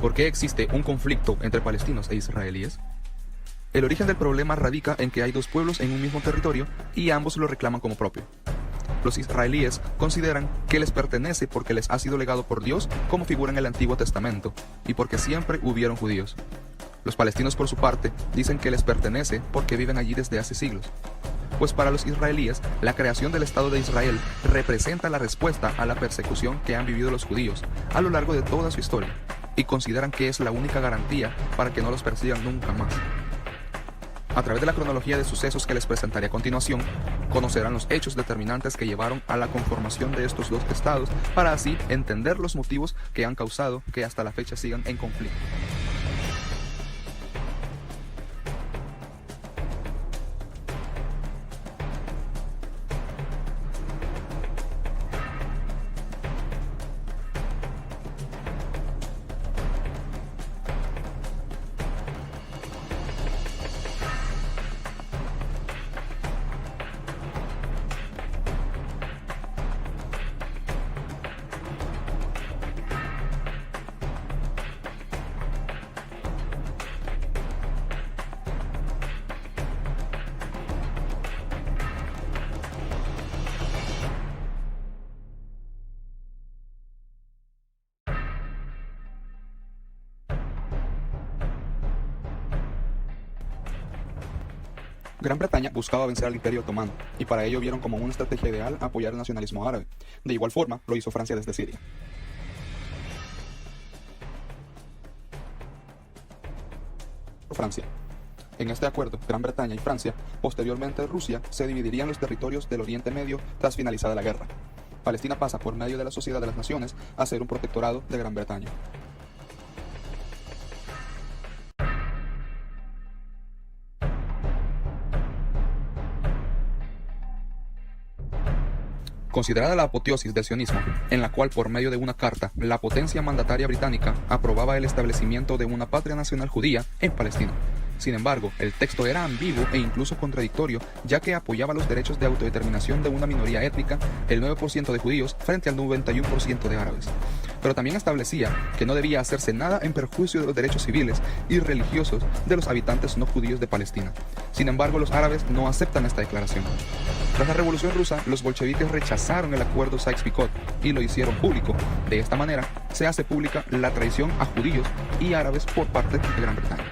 ¿Por qué existe un conflicto entre palestinos e israelíes? El origen del problema radica en que hay dos pueblos en un mismo territorio y ambos lo reclaman como propio. Los israelíes consideran que les pertenece porque les ha sido legado por Dios, como figura en el Antiguo Testamento, y porque siempre hubieron judíos. Los palestinos, por su parte, dicen que les pertenece porque viven allí desde hace siglos. Pues para los israelíes, la creación del Estado de Israel representa la respuesta a la persecución que han vivido los judíos a lo largo de toda su historia, y consideran que es la única garantía para que no los persigan nunca más. A través de la cronología de sucesos que les presentaré a continuación, conocerán los hechos determinantes que llevaron a la conformación de estos dos estados, para así entender los motivos que han causado que hasta la fecha sigan en conflicto. Gran Bretaña buscaba vencer al Imperio Otomano, y para ello vieron como una estrategia ideal apoyar el nacionalismo árabe. De igual forma, lo hizo Francia desde Siria. Francia. En este acuerdo, Gran Bretaña y Francia, posteriormente Rusia, se dividirían los territorios del Oriente Medio tras finalizada la guerra. Palestina pasa por medio de la Sociedad de las Naciones a ser un protectorado de Gran Bretaña. Considerada la apoteosis del sionismo, en la cual por medio de una carta la potencia mandataria británica aprobaba el establecimiento de una patria nacional judía en Palestina. Sin embargo, el texto era ambiguo e incluso contradictorio, ya que apoyaba los derechos de autodeterminación de una minoría étnica, el 9% de judíos frente al 91% de árabes. Pero también establecía que no debía hacerse nada en perjuicio de los derechos civiles y religiosos de los habitantes no judíos de Palestina. Sin embargo, los árabes no aceptan esta declaración. Tras la Revolución Rusa, los bolcheviques rechazaron el acuerdo Sykes-Picot y lo hicieron público. De esta manera, se hace pública la traición a judíos y árabes por parte de Gran Bretaña.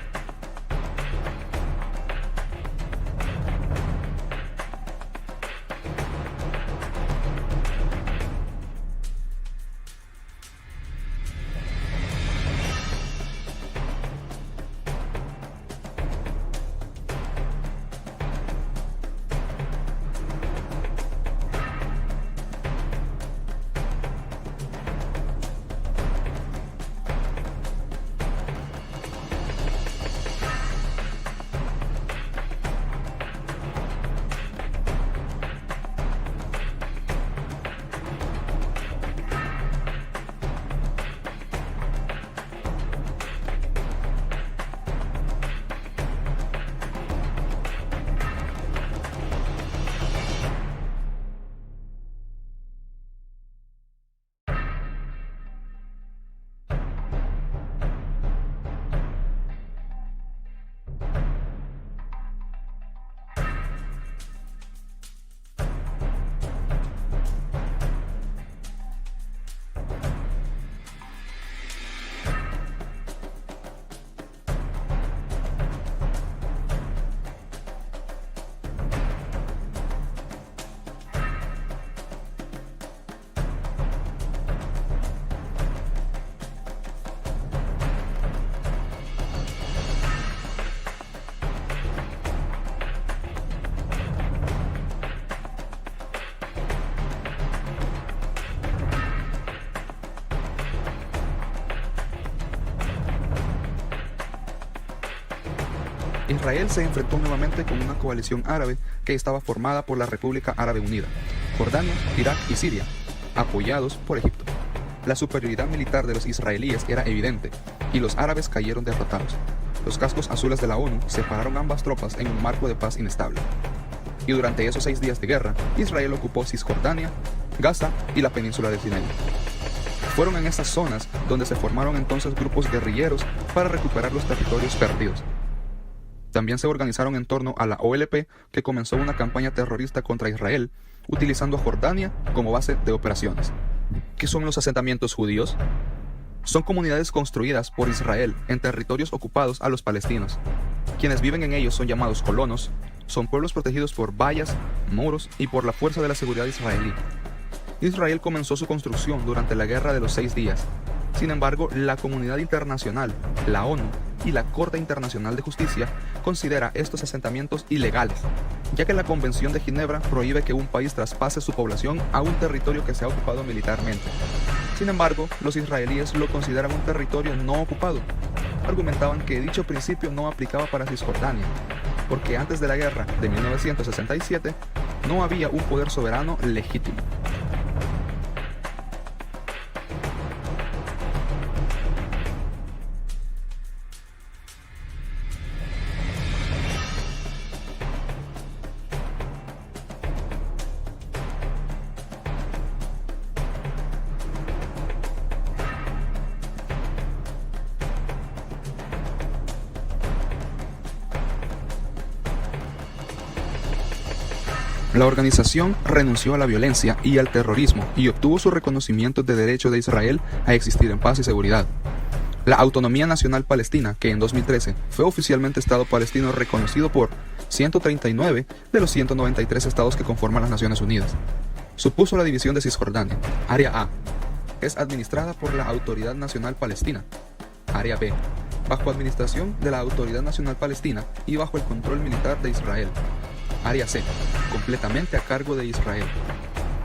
Israel se enfrentó nuevamente con una coalición árabe que estaba formada por la República Árabe Unida, Jordania, Irak y Siria, apoyados por Egipto. La superioridad militar de los israelíes era evidente, y los árabes cayeron derrotados. Los cascos azules de la ONU separaron ambas tropas en un marco de paz inestable. Y durante esos 6 días de guerra, Israel ocupó Cisjordania, Gaza y la península de Sinaí. Fueron en esas zonas donde se formaron entonces grupos guerrilleros para recuperar los territorios perdidos. También se organizaron en torno a la OLP, que comenzó una campaña terrorista contra Israel, utilizando Jordania como base de operaciones. ¿Qué son los asentamientos judíos? Son comunidades construidas por Israel en territorios ocupados a los palestinos. Quienes viven en ellos son llamados colonos, son pueblos protegidos por vallas, muros y por la fuerza de la seguridad israelí. Israel comenzó su construcción durante la Guerra de los 6 días. Sin embargo, la comunidad internacional, la ONU y la Corte Internacional de Justicia considera estos asentamientos ilegales, ya que la Convención de Ginebra prohíbe que un país traspase su población a un territorio que sea ocupado militarmente. Sin embargo, los israelíes lo consideran un territorio no ocupado. Argumentaban que dicho principio no aplicaba para Cisjordania, porque antes de la guerra de 1967 no había un poder soberano legítimo. La organización renunció a la violencia y al terrorismo y obtuvo su reconocimiento de derecho de Israel a existir en paz y seguridad. La Autonomía Nacional Palestina, que en 2013 fue oficialmente Estado palestino reconocido por 139 de los 193 estados que conforman las Naciones Unidas, supuso la división de Cisjordania. Área A es administrada por la Autoridad Nacional Palestina. Área B, bajo administración de la Autoridad Nacional Palestina y bajo el control militar de Israel. Área C, completamente a cargo de Israel.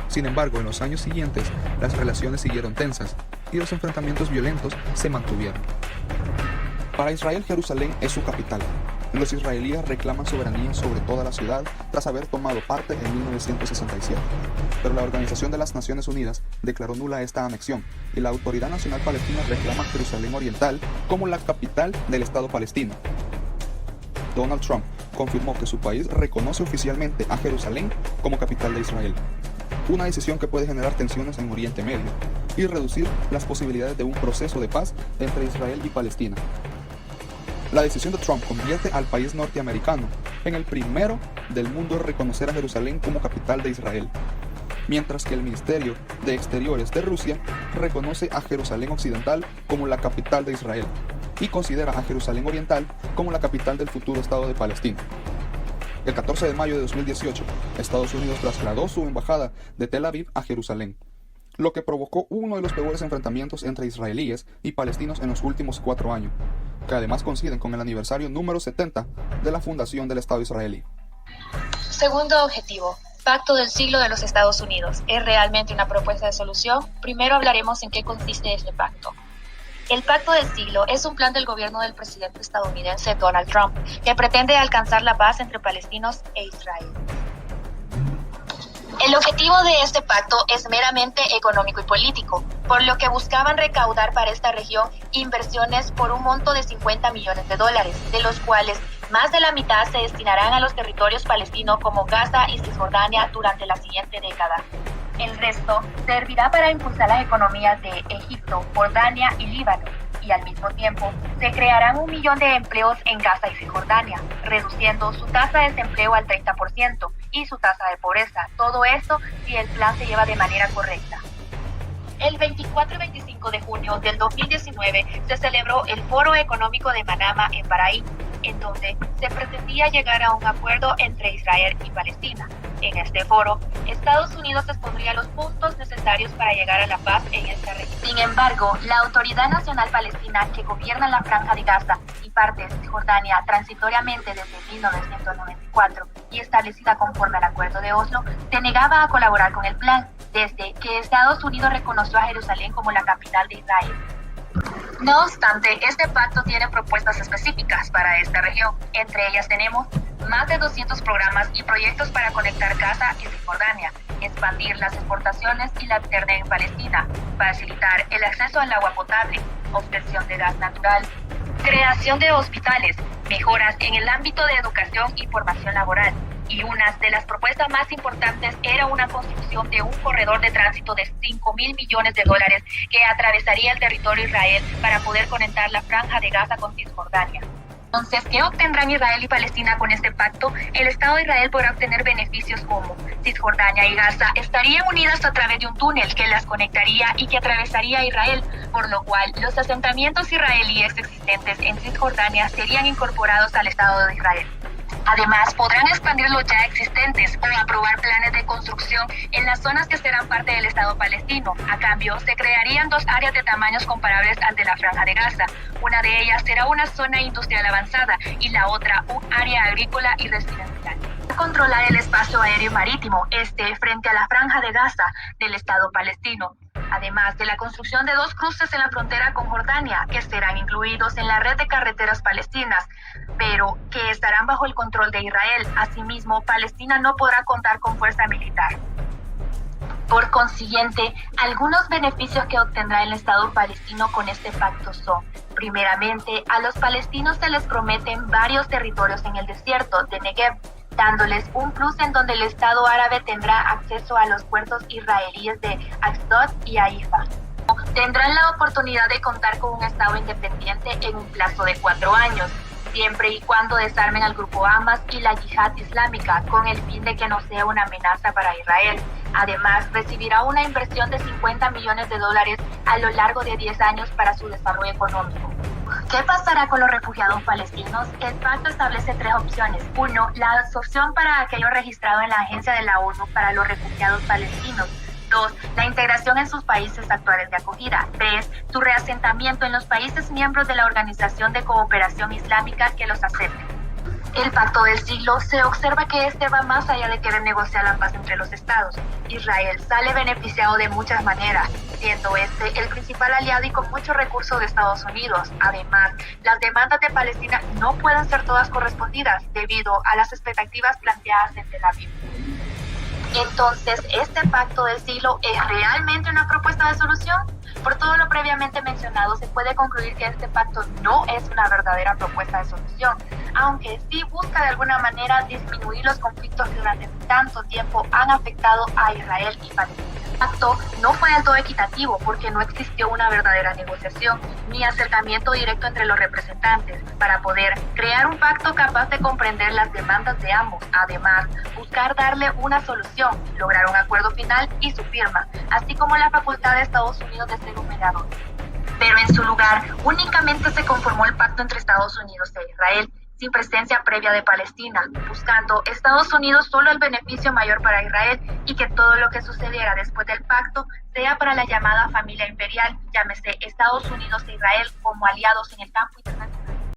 Sin embargo, en los años siguientes, las relaciones siguieron tensas y los enfrentamientos violentos se mantuvieron. Para Israel, Jerusalén es su capital. Los israelíes reclaman soberanía sobre toda la ciudad tras haber tomado parte en 1967. Pero la Organización de las Naciones Unidas declaró nula esta anexión y la Autoridad Nacional Palestina reclama Jerusalén Oriental como la capital del Estado palestino. Donald Trump confirmó que su país reconoce oficialmente a Jerusalén como capital de Israel, una decisión que puede generar tensiones en Oriente Medio y reducir las posibilidades de un proceso de paz entre Israel y Palestina. La decisión de Trump convierte al país norteamericano en el primero del mundo en reconocer a Jerusalén como capital de Israel, mientras que el Ministerio de Exteriores de Rusia reconoce a Jerusalén Occidental como la capital de Israel y considera a Jerusalén Oriental como la capital del futuro Estado de Palestina. El 14 de mayo de 2018, Estados Unidos trasladó su embajada de Tel Aviv a Jerusalén, lo que provocó uno de los peores enfrentamientos entre israelíes y palestinos en los últimos 4 años, que además coinciden con el aniversario número 70 de la fundación del Estado israelí. Segundo objetivo. Pacto del siglo de los Estados Unidos. ¿Es realmente una propuesta de solución? Primero hablaremos en qué consiste este pacto. El Pacto del Siglo es un plan del gobierno del presidente estadounidense Donald Trump, que pretende alcanzar la paz entre palestinos e Israel. El objetivo de este pacto es meramente económico y político, por lo que buscaban recaudar para esta región inversiones por un monto de $50 millones, de los cuales más de la mitad se destinarán a los territorios palestinos como Gaza y Cisjordania durante la siguiente década. El resto servirá para impulsar las economías de Egipto, Jordania y Líbano, y al mismo tiempo se crearán 1 millón de empleos en Gaza y Cisjordania, reduciendo su tasa de desempleo al 30% y su tasa de pobreza. Todo esto si el plan se lleva de manera correcta. El 24 y 25 de junio del 2019 se celebró el Foro Económico de Manama en Bahrein, en donde se pretendía llegar a un acuerdo entre Israel y Palestina. En este foro, Estados Unidos expondría los puntos necesarios para llegar a la paz en esta región. Sin embargo, la Autoridad Nacional Palestina, que gobierna la Franja de Gaza y parte de Cisjordania transitoriamente desde 1994 y establecida conforme al Acuerdo de Oslo, se negaba a colaborar con el plan, desde que Estados Unidos reconoció a Jerusalén como la capital de Israel. No obstante, este pacto tiene propuestas específicas para esta región. Entre ellas tenemos más de 200 programas y proyectos para conectar Gaza y Cisjordania, expandir las exportaciones y la Internet en Palestina, facilitar el acceso al agua potable, obtención de gas natural, creación de hospitales, mejoras en el ámbito de educación y formación laboral, y una de las propuestas más importantes era una construcción de un corredor de tránsito de $5.000 millones que atravesaría el territorio de Israel para poder conectar la Franja de Gaza con Cisjordania. Entonces, ¿qué obtendrán Israel y Palestina con este pacto? El Estado de Israel podrá obtener beneficios como Cisjordania y Gaza estarían unidas a través de un túnel que las conectaría y que atravesaría Israel, por lo cual los asentamientos israelíes existentes en Cisjordania serían incorporados al Estado de Israel. Además, podrán expandir los ya existentes o aprobar planes de construcción en las zonas que serán parte del Estado palestino. A cambio, se crearían dos áreas de tamaños comparables al de la Franja de Gaza. Una de ellas será una zona industrial avanzada y la otra un área agrícola y residencial. Controlar el espacio aéreo y marítimo frente a la Franja de Gaza del Estado palestino. Además de la construcción de 2 cruces en la frontera con Jordania, que serán incluidos en la red de carreteras palestinas, pero que estarán bajo el control de Israel. Asimismo, Palestina no podrá contar con fuerza militar. Por consiguiente, algunos beneficios que obtendrá el Estado palestino con este pacto son: primeramente, a los palestinos se les prometen varios territorios en el desierto de Negev, dándoles un plus en donde el Estado árabe tendrá acceso a los puertos israelíes de Ashdod y Haifa. Tendrán la oportunidad de contar con un Estado independiente en un plazo de 4 años, siempre y cuando desarmen al grupo Hamas y la Yihad Islámica, con el fin de que no sea una amenaza para Israel. Además, recibirá una inversión de $50 millones a lo largo de 10 años para su desarrollo económico. ¿Qué pasará con los refugiados palestinos? El pacto establece 3 opciones. 1. La opción para aquellos registrados en la Agencia de la ONU para los Refugiados Palestinos. 2. La integración en sus países actuales de acogida. 3. Su reasentamiento en los países miembros de la Organización de Cooperación Islámica que los acepten. El pacto del siglo se observa que va más allá de querer negociar la paz entre los estados. Israel sale beneficiado de muchas maneras, siendo el principal aliado y con muchos recursos de Estados Unidos. Además, las demandas de Palestina no pueden ser todas correspondidas debido a las expectativas planteadas en Tel Aviv. Entonces, ¿este pacto del siglo es realmente una propuesta de solución? Por todo lo previamente mencionado, se puede concluir que este pacto no es una verdadera propuesta de solución, aunque sí busca de alguna manera disminuir los conflictos que durante tanto tiempo han afectado a Israel y Palestina. El pacto no fue del todo equitativo porque no existió una verdadera negociación ni acercamiento directo entre los representantes para poder crear un pacto capaz de comprender las demandas de ambos. Además, buscar darle una solución, lograr un acuerdo final y su firma, así como la facultad de Estados Unidos de ser un mediador. Pero en su lugar, únicamente se conformó el pacto entre Estados Unidos e Israel, sin presencia previa de Palestina, buscando Estados Unidos solo el beneficio mayor para Israel y que todo lo que sucediera después del pacto sea para la llamada familia imperial, llámese Estados Unidos e Israel como aliados en el campo internacional.